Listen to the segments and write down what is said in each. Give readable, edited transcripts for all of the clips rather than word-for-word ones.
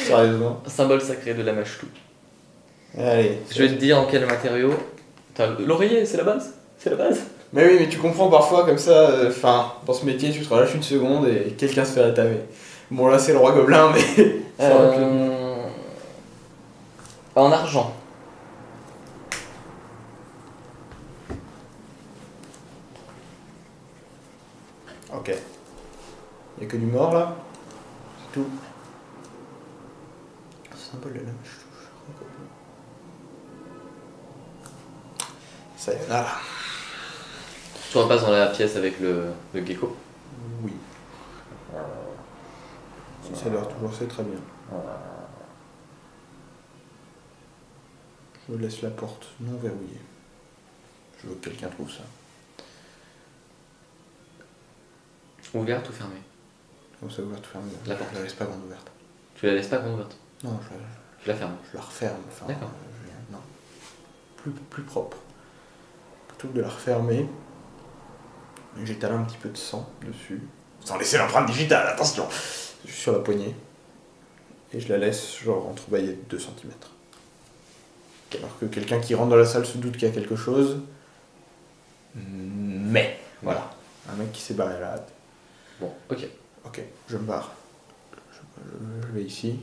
Sérieusement. Symbole sacré de la mâche-tou. Allez. Je vais te dire en quel matériau. L'oreiller, c'est la base. C'est la base. Mais oui, mais tu comprends parfois comme ça, enfin, dans ce métier, tu te relâches une seconde et quelqu'un se fait rétamer. Bon, là, c'est le roi gobelin, mais. ça aurait pu- En argent. Ok. Il n'y a que du mort là. C'est tout. Symbole de la mâche touche. Sayonara. Tu repasses dans la pièce avec le gecko. Oui. Si ça a l'air toujours, c'est très bien. Je laisse la porte non verrouillée. Je veux que quelqu'un trouve ça. Ouverte ou fermée? Comme ça, ouverte ou fermée. La porte. Je la laisse pas grande ouverte. Tu la laisses pas grande ouverte? Non, Tu la fermes. je la referme. Enfin, D'accord. Non. Plus propre. Plutôt que de la refermer, j'étale un petit peu de sang dessus. Sans laisser l'empreinte digitale, attention! Sur la poignée. Et je la laisse genre entrebâillée de 2 cm. Alors que quelqu'un qui rentre dans la salle se doute qu'il y a quelque chose. Mais, voilà. Un mec qui s'est barré à la hâte. Bon, ok. Ok, je me barre. Je vais ici.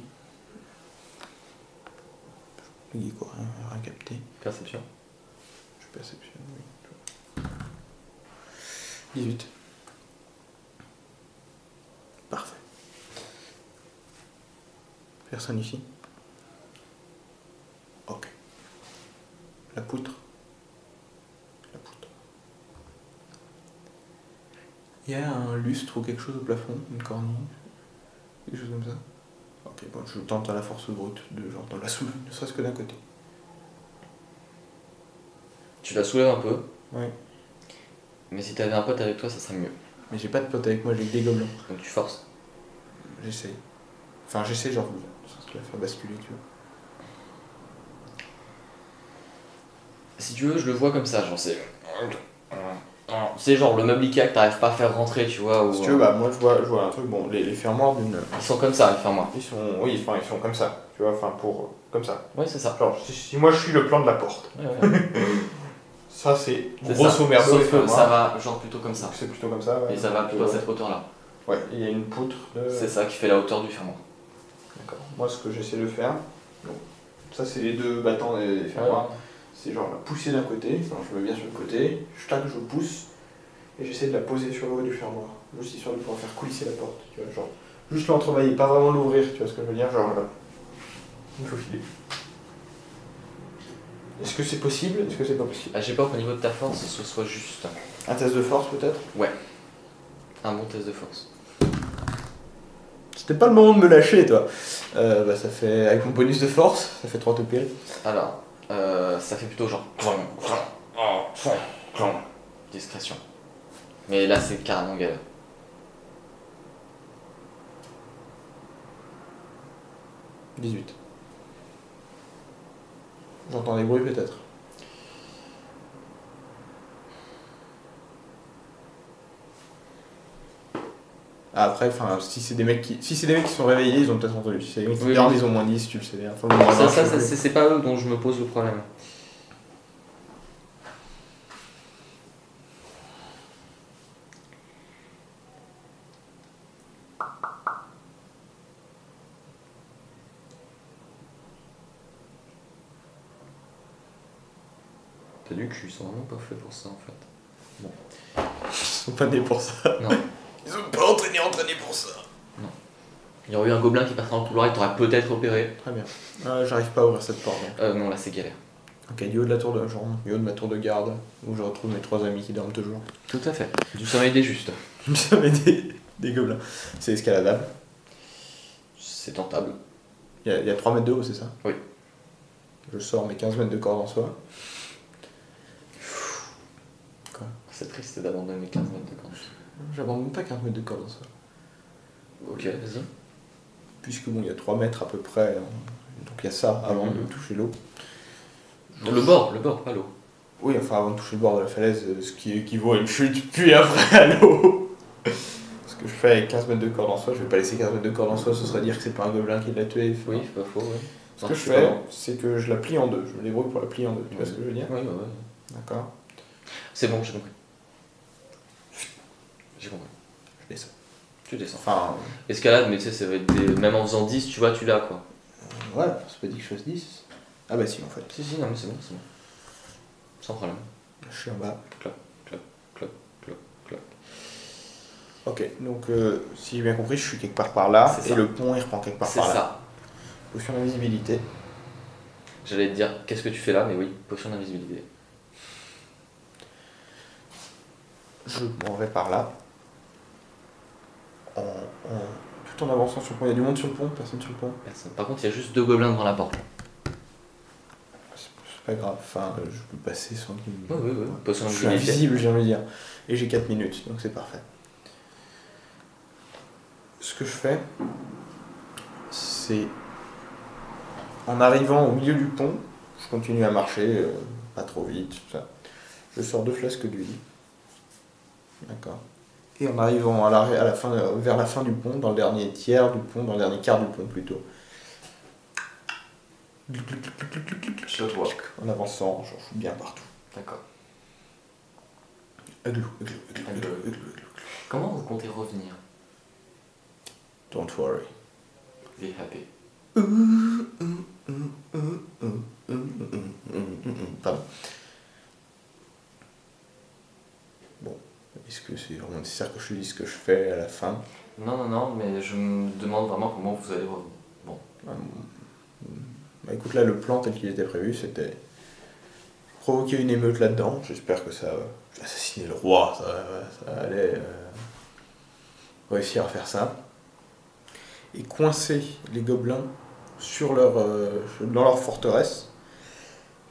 Je dis quoi, rien capté. Perception. Je perceptionne, oui. 18. Parfait. Personne ici? Ok. La poutre. La poutre. Il y a un lustre ou quelque chose au plafond, une cornille, quelque chose comme ça. Ok, bon, je tente à la force brute de genre dans la soulever, ne serait-ce que d'un côté. Tu la soulèves un peu, Ouais. mais si t'avais un pote avec toi, ça serait mieux. Mais j'ai pas de pote avec moi, j'ai que des gobelins. Donc tu forces. J'essaie. Enfin, j'essaie genre de la faire basculer, tu vois. Si tu veux, je le vois comme ça, genre c'est genre le meuble Ikea que t'arrives pas à faire rentrer, tu vois. Ou, Si tu veux, bah moi je vois un truc, bon, les fermoirs d'une. Ils sont comme ça, les fermoirs. Ils sont comme ça, tu vois, enfin pour. Comme ça. Ouais, c'est ça. Genre, si moi je suis le plan de la porte, Ouais. ça c'est C'est grosso ça. merdo. Sauf les que fermoirs. ça va genre plutôt comme ça. C'est plutôt comme ça, ouais. Et ça va plutôt à cette hauteur-là. Ouais, il y a une poutre. C'est ça qui fait la hauteur du fermoir. D'accord. Moi ce que j'essaie de faire, donc, ça c'est les deux battants des fermoirs. C'est genre la pousser d'un côté, enfin, je me mets bien sur le côté, je pousse, et j'essaie de la poser sur le haut du fermoir, juste histoire de pouvoir faire coulisser la porte, tu vois, genre, juste l'entrebâiller, pas vraiment l'ouvrir, tu vois ce que je veux dire, genre là, il faut filer. Est-ce que c'est possible? Est-ce que c'est pas possible? Ah, j'ai peur qu'au niveau de ta force, ce soit juste. Un test de force peut-être? Ouais. Un bon test de force. C'était pas le moment de me lâcher, toi. Bah ça fait, avec mon bonus de force, ça fait 3 TP. Alors, ça fait plutôt genre. Discrétion. Mais là, c'est carrément galère. « 18. J'entends des bruits peut-être. Ah, après, enfin, si c'est des mecs qui sont réveillés, ils ont peut-être entendu. Si c'est des mecs qui dorment, ils ont moins 10, tu le sais bien. Enfin, bon, C'est pas eux dont je me pose le problème. T'as du cul, ils sont vraiment pas faits pour ça en fait. Bon. Ils sont pas nés pour ça. Non. Ils sont pas entraînés pour ça. Non. Il y aurait eu un gobelin qui passerait dans le couloir et t'aurais peut-être opéré. Très bien. J'arrive pas à ouvrir cette porte. Non, là c'est galère. Ok, du haut de la tour de genre, du haut de ma tour de garde, où je retrouve mes 3 amis qui dorment toujours. Tout à fait. Du sommeil des justes. Ça met des gobelins. C'est escaladable. C'est tentable. Il y a 3 mètres de haut, c'est ça? Oui. Je sors mes 15 mètres de corde en soi. Quoi? C'est triste d'abandonner 15 mètres de corde. J'abandonne pas 15 mètres de corde en soi. Ok, vas-y. Puisque bon, il y a 3 mètres à peu près, hein. Donc il y a ça avant de toucher l'eau. Le bord, pas l'eau. Oui, enfin avant de toucher le bord de la falaise, ce qui équivaut à une chute, puis après à l'eau. Parce que que je fais avec 15 mètres de corde en soie, je vais pas laisser 15 mètres de corde en soie, ce serait dire que c'est pas un gobelin qui l'a tué. Oui, c'est pas faux, ouais. Ce que je fais, c'est que je la plie en deux. Je me débrouille pour la plier en deux. Tu vois ce que je veux dire? Oui, ouais. D'accord. C'est bon, j'ai compris. J'ai compris. Je descends. Tu descends. Enfin. Escalade, mais tu sais, ça va être des... même en faisant 10, tu vois, tu l'as quoi. Ouais, c'est pas dit que je fasse 10. Ah bah si, en fait. Si, non, mais c'est bon, c'est bon. Sans problème. Je suis en bas. Clac. Ok, donc si j'ai bien compris, je suis quelque part par là, C'est et ça. le pont il reprend quelque part C'est par là. ça. Potion d'invisibilité. J'allais te dire, qu'est-ce que tu fais là, mais oui, potion d'invisibilité. Je m'en vais par là. Tout en avançant sur le pont. Il y a du monde sur le pont, personne sur le pont. Personne. Par contre, il y a juste 2 gobelins devant la porte. C'est pas grave, enfin je peux passer sans qu'il me... Oui. Potion Je suis d'invisibilité. invisible, j'ai envie de dire. Et j'ai 4 minutes, donc c'est parfait. Ce que je fais, c'est en arrivant au milieu du pont, je continue à marcher, pas trop vite, tout ça. Je sors 2 flasques d'huile. D'accord. Et en arrivant à la fin, vers la fin du pont, dans le dernier tiers du pont, dans le dernier quart du pont plutôt. Je le vois. En avançant, j'en fous bien partout. D'accord. Aglou. Comment vous comptez revenir? Don't worry. Be happy. Pardon. Bon, est-ce que c'est vraiment nécessaire que je te dise ce que je fais à la fin? Non, mais je me demande vraiment comment vous allez revenir. Bon. Bah écoute, là, le plan tel qu'il était prévu, c'était provoquer une émeute là-dedans. J'espère que ça va assassiner le roi, ça allait réussir à faire ça. Et coincer les gobelins sur dans leur forteresse.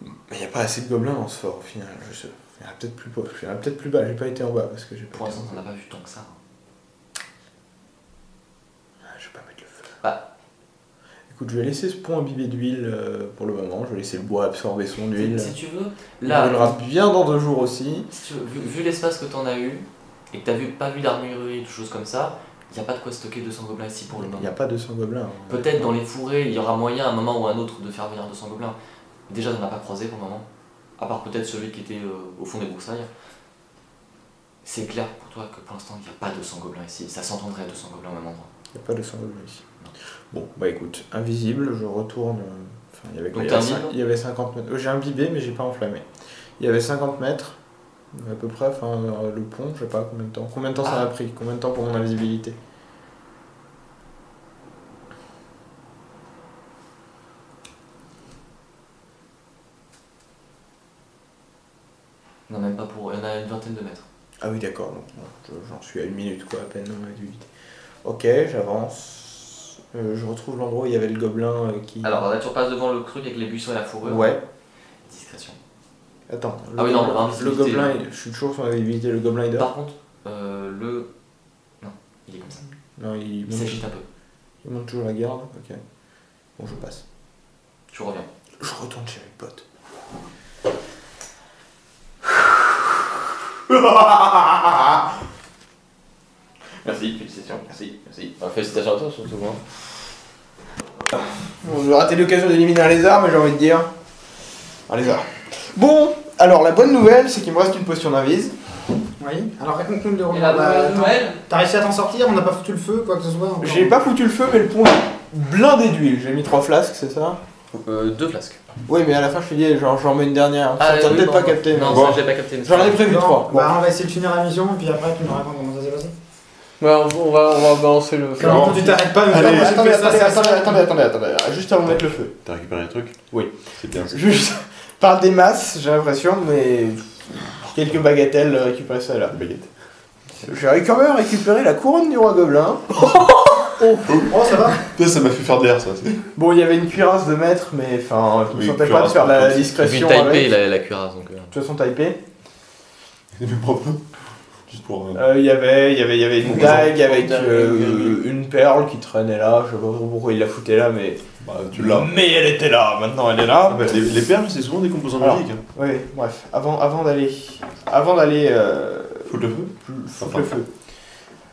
Mais il n'y a pas assez de gobelins dans ce fort au final. Il y en a peut-être plus bas, j'ai pas été en bas parce que j'ai pas Pour été l'instant, en on bas. n'a pas vu tant que ça. Je vais pas mettre le feu. Bah. Écoute, je vais laisser ce pont imbibé d'huile pour le moment. Je vais laisser le bois absorber son huile. Si tu veux, Il là, brûlera bien dans 2 jours aussi. si tu veux, vu l'espace que t'en as eu, et que t'as pas vu d'armurerie, des choses comme ça, il n'y a pas de quoi stocker 200 gobelins ici pour le Il moment. n'y a pas 200 gobelins. Peut-être dans les fourrés, il y aura moyen à un moment ou à un autre de faire venir 200 gobelins. Déjà, on n'a pas croisé pour le moment. À part peut-être celui qui était au fond des broussailles. C'est clair pour toi que pour l'instant, il n'y a pas 200 gobelins ici. Ça s'entendrait 200 gobelins au même endroit. Il n'y a pas 200 gobelins ici. Bon, bah écoute, invisible, je retourne. Enfin, il y avait quoi? Donc Il y avait 50 mètres. J'ai imbibé, mais j'ai pas enflammé. Il y avait 50 mètres, à peu près, enfin, le pont, je sais pas combien de temps. Combien de temps ça m'a pris? Combien de temps pour mon invisibilité? Non, même pas pour. Il y en a une vingtaine de mètres. Ah oui, d'accord, donc bon, j'en suis à 1 minute, quoi, à peine, dans invisibilité. Ok, j'avance. Je retrouve l'endroit où il y avait le gobelin qui. Alors là, tu repasses devant le truc avec les buissons et la fourrure. Ouais. Discrétion. Attends, Ah oui, non, le invisibilité, gobelin, là. je suis toujours sur l'invisibilité, le gobelin il dort. Par contre, le. Non, il est comme ça. Non, Il s'agite un peu. Il monte toujours la garde, ok. Bon, je passe. Tu reviens. Je retourne chez mes potes. Merci, félicitations, merci. Félicitations à toi surtout. Hein. Bon, j'ai raté l'occasion d'éliminer un lézard, mais j'ai envie de dire. Un lézard. Bon, alors la bonne nouvelle, c'est qu'il me reste une potion d'invise. Oui, alors raconte-nous le Et déroulement. la Bah, mauvaise attends, nouvelle. t'as réussi à t'en sortir, on n'a pas foutu le feu, quoi que ce soit encore. J'ai pas foutu le feu, mais le pont est blindé d'huile. J'ai mis 3 flasques, c'est ça? 2 flasques. Oui, mais à la fin, je te dis, genre, j'en mets une dernière. T'as oui, peut-être bon, pas capté. Non, mais bon. ça, j'ai pas capté. mais J'en ai c'est prévu Non, 3. Bon. Bah, on va essayer de finir la mission, et puis après, tu nous racontes comment ça s'est passé. Ouais, on va balancer le feu. Comment tu t'arrêtes pas, mais Allez, moi, j'ai fait ça, c'est assez attendez. Juste avant de mettre le feu. T'as récupéré un truc? Oui. C'est bien ça. Juste par des masses, j'ai l'impression, mais quelques bagatelles récupérer ça là. Baguette. J'ai quand même récupéré la couronne du roi gobelin. Oh, ça va. Putain, ça m'a fait faire de l'air ça. Bon, il y avait une cuirasse de maître, mais enfin, je me Oui, sentais pas de cuirasse, faire la c'est- Vu discrétion le avec. typé, la cuirasse donc. De toute façon, typé. C'est plus propre. Juste pour. Il y avait une Une dague maison. avec une perle qui traînait là. Je sais pas trop pourquoi il la foutait là, mais. Bah, tu l'as. Mais elle était là, maintenant elle est Ah, là. bah, les perles, c'est souvent des composants Alors. magiques. Hein. Oui, bref, avant d'aller Foutre le feu? foutre Enfin. le feu.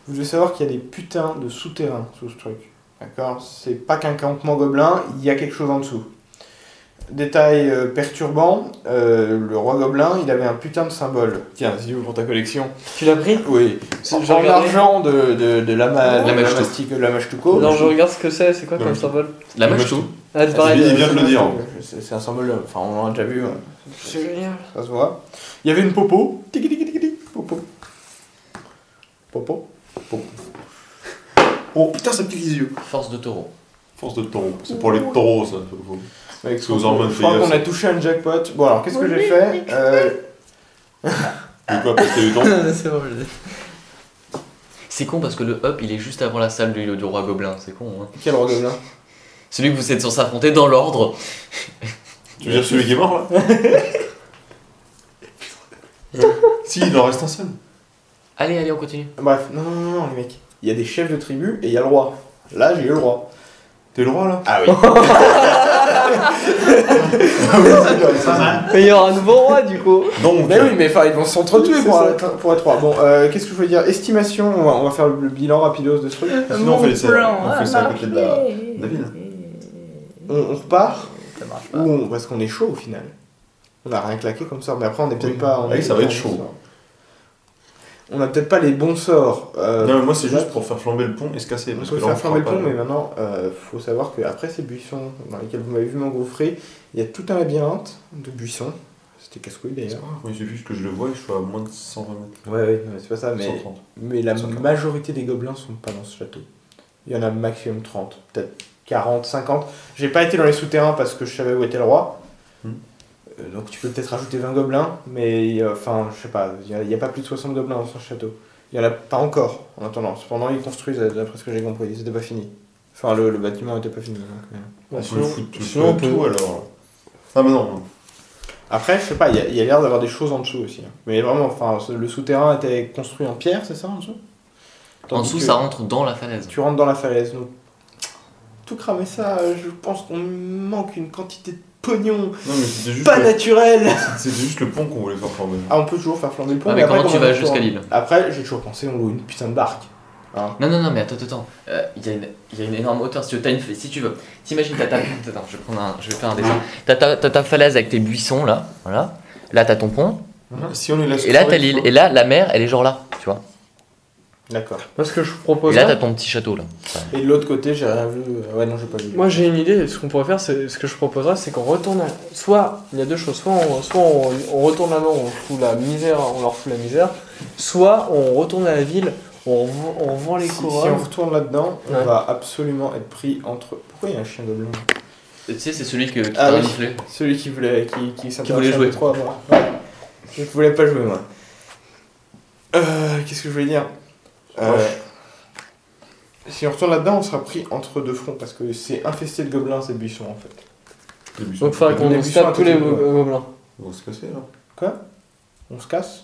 Vous devez savoir qu'il y a des putains de souterrains sous ce truc. D'accord? C'est pas qu'un campement gobelin, il y a quelque chose en dessous. Détail perturbant, le roi gobelin, il avait un putain de symbole. Tiens, si tu veux pour ta collection. Tu l'as pris? Oui. Je En regardais. argent de la Machtuko. Non, je regarde ce que c'est quoi La comme mâche- symbole? La La mâche mâche tout. Ah, c'est pareil. Il vient de le dire. C'est un symbole, enfin on l'a déjà vu, hein. C'est génial. Ça se voit. Il y avait une popo. Tiki tiki tiki tiki. Popo. Popo. Popo. Oh putain, ça pique les yeux. Force de taureau. Force de taureau. C'est pour les taureaux, ça. Avec Sous aux hormones je crois FIF, qu'on a ça. touché un jackpot. Bon alors qu'est-ce que j'ai fait Du quoi, parce qu'il y a eu temps. C'est bon, je l'ai. C'est con parce que le up il est juste avant la salle du roi gobelin, c'est con hein. Quel roi gobelin? Celui que vous êtes censé s'affronter dans l'ordre. Tu veux dire celui qui est mort là? Si, il en reste un seul. Allez, on continue. Bref, non les mecs. Il y a des chefs de tribu et il y a le roi. Là j'ai eu le roi. T'es le roi là? Ah oui. Pas mal. Mais il y aura un nouveau roi du coup. Donc, Mais oui, mais enfin ils vont s'entretuer C'est pour ça. être roi. Bon, qu'est-ce que je veux dire? Estimation, on va faire le bilan rapidos de ce truc. sinon on fait ça à côté de la ville. On repart Ça marche ou parce qu'on est chaud au final. On a rien claqué comme ça, mais après on est peut-être Oui. pas. Oui, ça va être chaud. On a peut-être pas les bons sorts. Non, mais moi c'est juste pour faire flamber le pont et se casser. On Parce peut que là, faire on flamber le fera pont, pas. mais maintenant, faut savoir qu'après ces buissons dans lesquels vous m'avez vu m'engouffrer, il y a tout un labyrinthe de buissons. C'était casse-couille C'est d'ailleurs. pas grave, il suffit juste que je le vois et je sois à moins de 120 mètres. Ouais, c'est pas ça, mais, 130. mais la 140. majorité des gobelins sont pas dans ce château. Il y en a maximum 30, peut-être 40, 50. J'ai pas été dans les souterrains parce que je savais où était le roi. Donc tu peux peut-être rajouter 20 gobelins, mais enfin, je sais pas, il y a pas plus de 60 gobelins dans ce château. Il y en a pas encore en attendant. Cependant, ils construisent, d'après ce que j'ai compris, c'était pas fini. Enfin, le bâtiment était pas fini. Donc, On peut sinon- le foutre sinon, on peut- tout alors. Ah, mais non. Après, je sais pas, il y a l'air d'avoir des choses en dessous aussi. Hein. Mais vraiment, enfin, le souterrain était construit en pierre, c'est ça en dessous? En Tandis dessous que ça rentre dans la falaise. Tu rentres dans la falaise. Donc, tout cramer ça, je pense qu'on manque une quantité de pognon Non, mais c'était juste, pas naturelle. c'était juste le pont qu'on voulait faire flamber. Ah, on peut toujours faire flamber le pont. Ah, mais après, comment tu vas on jusqu'à tourne l'île? Après, j'ai toujours pensé, on loue une putain de barque. Hein. Non, mais attends. Il y a une énorme hauteur. Si tu veux, t'imagines, attends, je vais faire un dessin. T'as ta falaise avec tes buissons là, voilà. Là, t'as ton pont. Si on les laisse Et là, crever, t'as l'île. Et là, la mer, elle est genre là, tu vois. D'accord. Moi, ce que je Et propose. là, t'as ton petit château là. Et de l'autre côté, j'ai rien vu. Ouais, non, j'ai pas vu. Moi j'ai une idée, ce qu'on pourrait faire, c'est ce que je proposerais, c'est qu'on retourne à... Soit, il y a deux choses, soit on retourne là-bas, on fout la misère, on leur fout la misère, soit on retourne à la ville, on vend les Si couronnes. on retourne là-dedans, on Ouais. va absolument être pris entre. Pourquoi il y a un chien gobelin? Tu sais, c'est celui qui Ah t'a oui. reniflé. Celui qui voulait, qui s'intéressait voulait à jouer. Détroit, moi. Ouais. Je voulais pas jouer, moi. Qu'est-ce que je voulais dire Si on retourne là-dedans, on sera pris entre deux fronts parce que c'est infesté de gobelins ces buissons en fait. les buissons. Donc il faudrait Les qu'on se buissons à tape tous côté les de nous. gobelins. On va se casser là. Quoi? On se casse?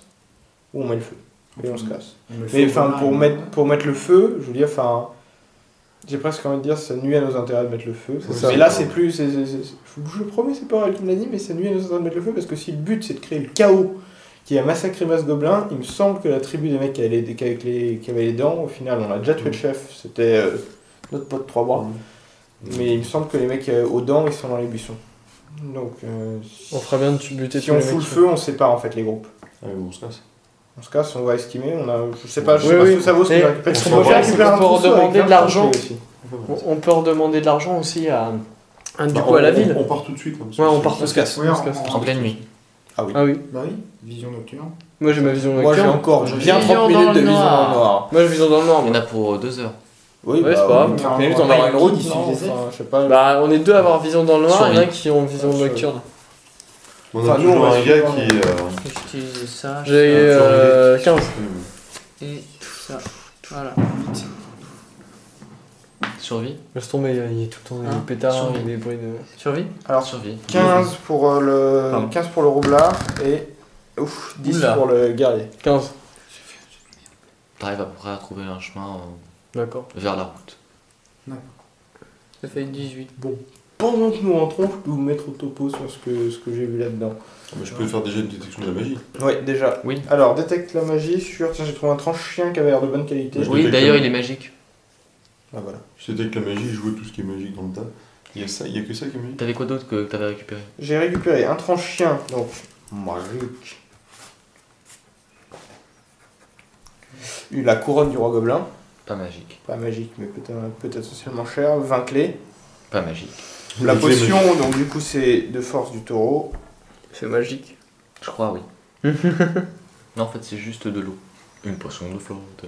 Ou on met le feu? Et on se casse. Le Mais faux enfin, gobelin, pour mettre le feu, je veux dire, enfin. J'ai presque envie de dire ça nuit à nos intérêts de mettre le feu. C'est Mais ça. là, c'est plus. Je le promets, c'est pas elle qui me l'a dit, mais ça nuit à nos intérêts de mettre le feu parce que si le but c'est de créer le chaos qui a massacré Masse Gobelin, il me semble que la tribu des mecs qui avaient les dents, au final, on a déjà tué le chef, c'était notre pote 3 bras. Mais il me semble que les mecs aux dents, ils sont dans les buissons. Donc, On ferait bien de buter si tous on les fout le mecs. feu, on sépare en fait les groupes. Allez, bon, on se casse. On se casse, on va estimer, je sais pas Oui, ce que ça vaut ce que Et je récupère. ce qu'on On peut faire, récupérer c'est un qu'on peut trousseau avec redemander de 20 l'argent. clés aussi. On peut redemander de l'argent aussi à du Bah, coup à la ville. On part tout de suite. Comme ça. Ouais, on part On se casse. Oui, on se casse. En pleine nuit. Ah oui. Bah oui, vision nocturne. Moi j'ai ma vision Moi j'ai nocturne. encore bien Vision 30 dans minutes de le vision noir. dans le noir. Moi j'ai vision dans le nord. Il y en moi. a pour 2 heures. Oui, Ouais, c'est pas grave. 30 minutes, on aura une route d'ici. Non, Enfin, je sais pas. Bah on est deux à avoir vision dans le noir, il y en a Survie. qui ont vision Survie. nocturne. On Enfin, a nous, on toujours va un gars suivre, qui. J'utilise ça. J'ai 15. Et ça. Voilà. Survie. Laisse tomber, il y a tout le temps des Hein, pétards, survie. des bruits de... Survie. Alors, Survie. 15 pour le Pardon. 15 pour le roublard et 10 Oula. pour le guerrier. 15. T'arrives à peu près à trouver un chemin D'accord. vers la route. Ça fait 18. Bon. pendant que nous rentrons, je peux vous mettre au topo sur ce que j'ai vu là-dedans. Mais je peux faire déjà une détection de la magie. Ouais, déjà. Oui. Alors, détecte la magie sur... Tiens, j'ai trouvé un tranche-chien qui avait l'air de bonne qualité. Je Oui, détecte d'ailleurs, le- il est magique. Ah, voilà. C'était avec la magie, je vois tout ce qui est magique dans le tas. Il y a ça, il y a que ça qui est magique. T'avais quoi d'autre que t'avais récupéré? J'ai récupéré un tranche-chien, donc magique. La couronne du roi gobelin, Pas magique. pas magique mais peut-être socialement cher, 20 clés. Pas magique. La Les clés potion, donc du coup c'est de force du taureau. C'est magique. Je crois, oui. Non, en fait, c'est juste de l'eau. Une potion de flotte.